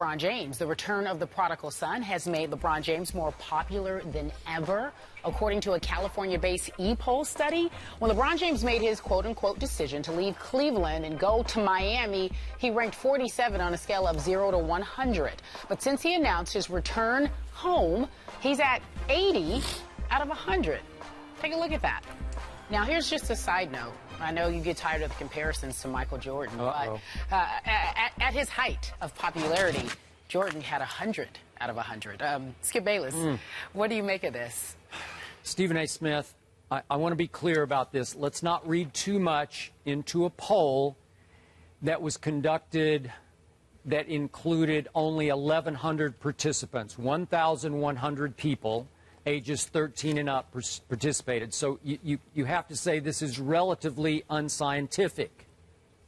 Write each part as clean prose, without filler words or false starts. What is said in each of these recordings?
LeBron James. The return of the prodigal son has made LeBron James more popular than ever, according to a California-based e-poll study. When LeBron James made his quote-unquote decision to leave Cleveland and go to Miami, he ranked 47 on a scale of 0 to 100. But since he announced his return home, he's at 80 out of 100. Take a look at that. Now, here's just a side note. I know you get tired of the comparisons to Michael Jordan, but at his height of popularity, Jordan had 100 out of 100. Skip Bayless, what do you make of this? Stephen A. Smith, I want to be clear about this. Let's not read too much into a poll that was conducted that included only 1,100 participants, 1,100 people. Ages 13 and up participated. So you have to say this is relatively unscientific.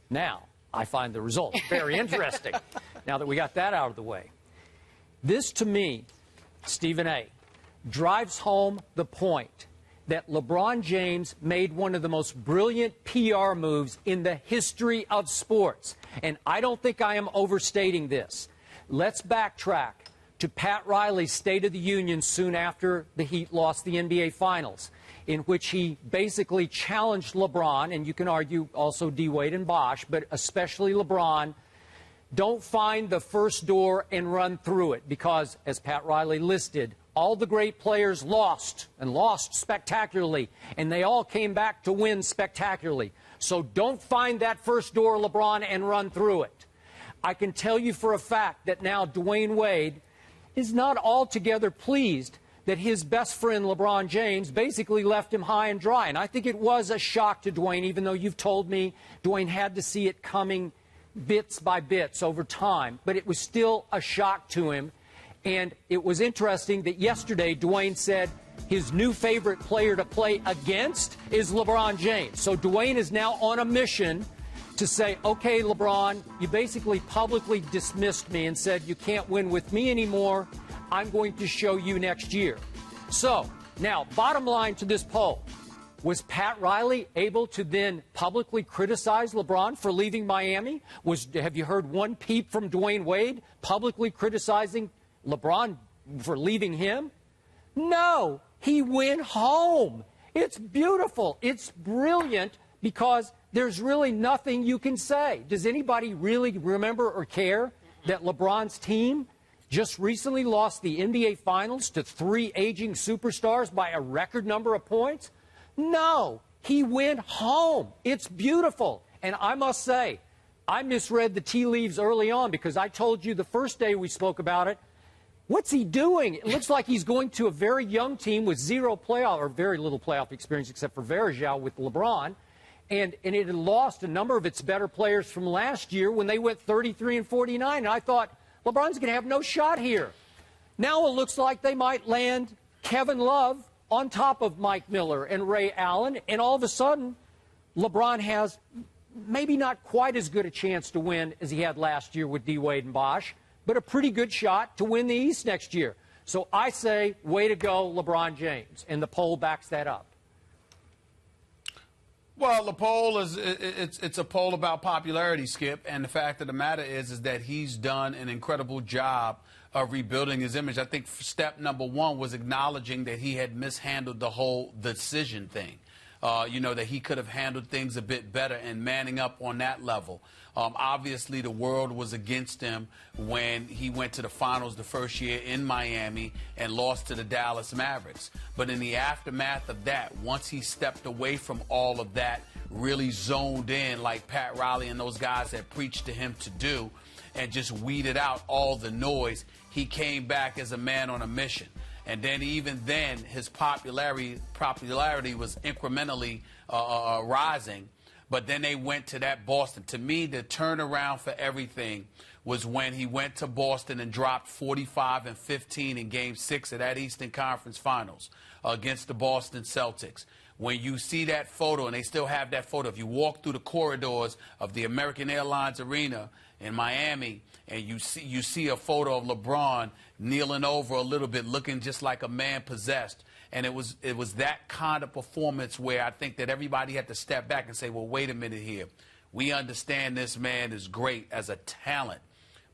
Now, I find the results very interesting, now that we got that out of the way. This, to me, Stephen A., drives home the point that LeBron James made one of the most brilliant PR moves in the history of sports. And I don't think I am overstating this. Let's backtrack to Pat Riley's State of the Union soon after the Heat lost the NBA Finals, in which he basically challenged LeBron, and you can argue also D. Wade and Bosh, but especially LeBron, don't find the first door and run through it, because, as Pat Riley listed, all the great players lost, and lost spectacularly, and they all came back to win spectacularly. So don't find that first door, LeBron, and run through it. I can tell you for a fact that now Dwayne Wade is not altogether pleased that his best friend LeBron James basically left him high and dry. And I think it was a shock to Dwayne, even though you've told me Dwayne had to see it coming bits by bits over time. But it was still a shock to him. And it was interesting that yesterday Dwayne said his new favorite player to play against is LeBron James. So Dwayne is now on a mission to say, okay, LeBron, you basically publicly dismissed me and said you can't win with me anymore. I'm going to show you next year. So, now, bottom line to this poll, was Pat Riley able to then publicly criticize LeBron for leaving Miami? Have you heard one peep from Dwayne Wade publicly criticizing LeBron for leaving him? No, he went home. It's beautiful. It's brilliant, because there's really nothing you can say. Does anybody really remember or care that LeBron's team just recently lost the NBA Finals to 3 aging superstars by a record number of points? No, he went home. It's beautiful. And I must say, I misread the tea leaves early on, because I told you the first day we spoke about it, what's he doing? It looks like he's going to a very young team with zero playoff, or very little playoff experience except for Varejao with LeBron. And it had lost a number of its better players from last year when they went 33 and 49. And I thought, LeBron's going to have no shot here. Now it looks like they might land Kevin Love on top of Mike Miller and Ray Allen. And all of a sudden, LeBron has maybe not quite as good a chance to win as he had last year with D. Wade and Bosh, but a pretty good shot to win the East next year. So I say, way to go, LeBron James. And the poll backs that up. Well, the poll is it's a poll about popularity, Skip, and the fact of the matter is that he's done an incredible job of rebuilding his image. I think step number one was acknowledging that he had mishandled the whole decision thing. You know, that he could have handled things a bit better and manning up on that level. Obviously, the world was against him when he went to the finals the first year in Miami and lost to the Dallas Mavericks. But in the aftermath of that, once he stepped away from all of that, really zoned in like Pat Riley and those guys had preached to him to do, and just weeded out all the noise, he came back as a man on a mission. And then even then, his popularity was incrementally rising. But then they went to that Boston. To me, the turnaround for everything was when he went to Boston and dropped 45 and 15 in Game 6 of that Eastern Conference Finals against the Boston Celtics. When you see that photo, and they still have that photo, if you walk through the corridors of the American Airlines Arena in Miami, and you see a photo of LeBron kneeling over a little bit, looking just like a man possessed. And it was that kind of performance where I think that everybody had to step back and say, well, wait a minute here. We understand this man is great as a talent,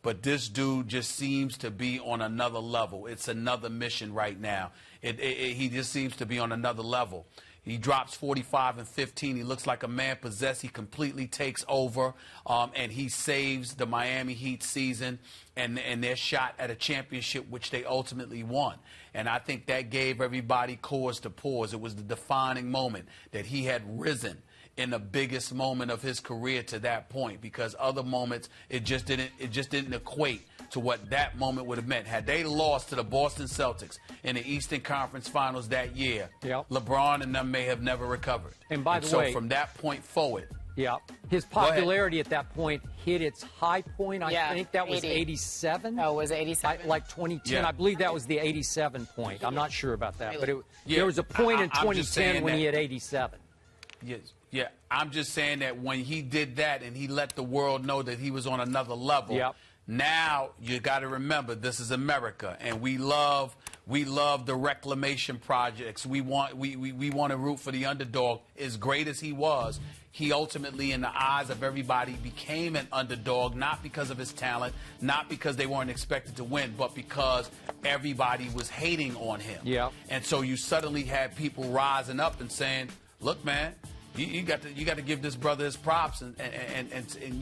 but this dude just seems to be on another level. It's another mission right now. He just seems to be on another level. He drops 45 and 15. He looks like a man possessed. He completely takes over, and he saves the Miami Heat season and their shot at a championship, which they ultimately won. And I think that gave everybody cause to pause. It was the defining moment that he had risen in the biggest moment of his career to that point, because other moments it just didn't equate to what that moment would have meant. Had they lost to the Boston Celtics in the Eastern Conference Finals that year, LeBron and them may have never recovered. And by the way, so from that point forward, his popularity at that point hit its high point. I think that was 87. Oh, was it 87? Like 2010. I believe that was the 87 point. I'm not sure about that, but there was a point in 2010 when he hit 87. Yes. Yeah, I'm just saying that when he did that and he let the world know that he was on another level, now you got to remember this is America, and we love the reclamation projects. We want to root for the underdog. As great as he was, he ultimately, in the eyes of everybody, became an underdog, not because of his talent, not because they weren't expected to win, but because everybody was hating on him. And so you suddenly had people rising up and saying, "Look, man, you got to give this brother his props and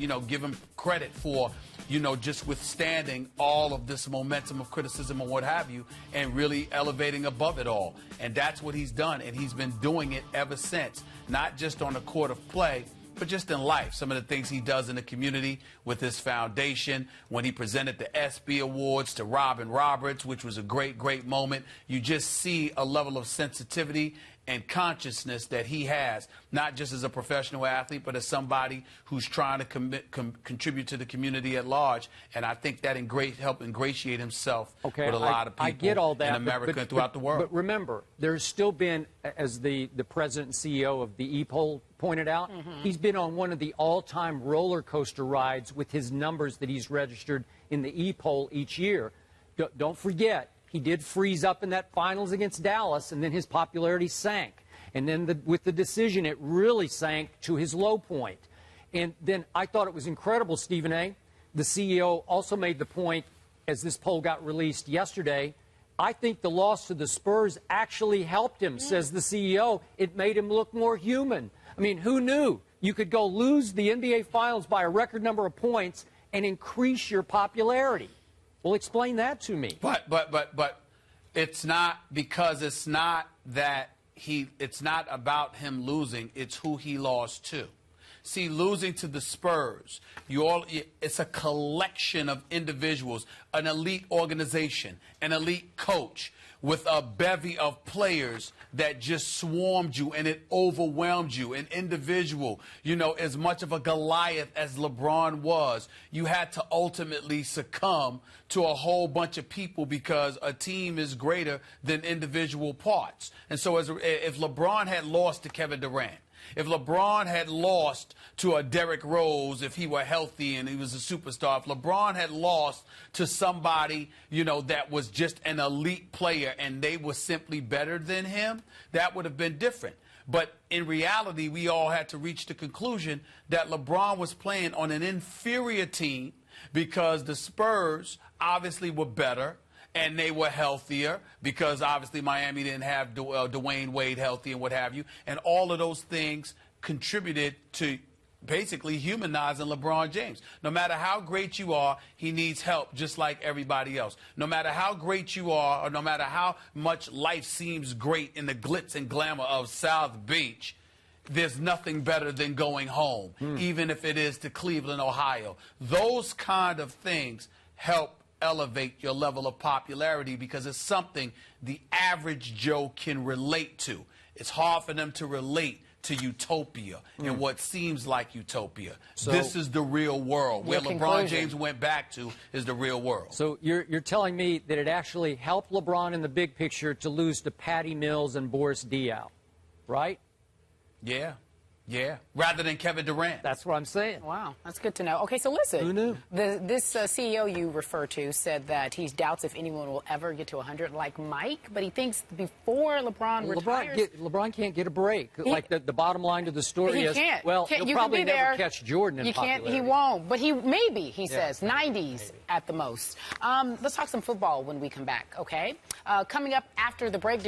you know, give him credit for, you know, just withstanding all of this momentum of criticism and what have you, and really elevating above it all." And that's what he's done, and he's been doing it ever since, not just on the court of play, but just in life. Some of the things he does in the community with his foundation, when he presented the ESPY Awards to Robin Roberts, which was a great moment. You just see a level of sensitivity and consciousness that he has, not just as a professional athlete, but as somebody who's trying to contribute to the community at large. And I think that helped ingratiate himself with a lot of people I get all that, in America and throughout the world. But remember, there's still been, as the president and CEO of the E-Poll pointed out, he's been on one of the all-time roller coaster rides with his numbers that he's registered in the E-Poll each year. Don't forget, he did freeze up in that finals against Dallas, and then his popularity sank. And then with the decision, it really sank to his low point. And then I thought it was incredible, Stephen A. The CEO also made the point, as this poll got released yesterday, I think the loss to the Spurs actually helped him, says the CEO. It made him look more human. I mean, who knew you could go lose the NBA Finals by a record number of points and increase your popularity? Well, explain that to me. But it's not, because it's not about him losing. It's who he lost to. See, losing to the Spurs, it's a collection of individuals, an elite organization, an elite coach with a bevy of players that just swarmed you and it overwhelmed you. An individual, you know, as much of a Goliath as LeBron was, you had to ultimately succumb to a whole bunch of people, because a team is greater than individual parts. And so if LeBron had lost to Kevin Durant, if LeBron had lost to a Derrick Rose, if he were healthy and he was a superstar, if LeBron had lost to somebody, you know, that was just an elite player and they were simply better than him, that would have been different. But in reality, we all had to reach the conclusion that LeBron was playing on an inferior team because the Spurs obviously were better. And they were healthier, because obviously Miami didn't have Dwayne Wade healthy and what have you. And all of those things contributed to basically humanizing LeBron James. No matter how great you are, he needs help just like everybody else. No matter how great you are, or no matter how much life seems great in the glitz and glamour of South Beach, there's nothing better than going home, even if it is to Cleveland, Ohio. Those kind of things help elevate your level of popularity, because it's something the average Joe can relate to. It's hard for them to relate to utopia and what seems like utopia. So this is the real world. Where LeBron James went back to is the real world. So you're telling me that it actually helped LeBron in the big picture to lose to Patty Mills and Boris Diaw, right? Yeah. Yeah, rather than Kevin Durant. That's what I'm saying. Wow, that's good to know. Okay, so listen. Who knew? This CEO you refer to said that he doubts if anyone will ever get to 100 like Mike, but he thinks before LeBron retires. LeBron can't get a break. Like the bottom line to the story is, well, he'll you probably can be never there. catch Jordan in You can't. popularity. He won't. But he says 90s at the most. Let's talk some football when we come back. Okay, coming up after the break.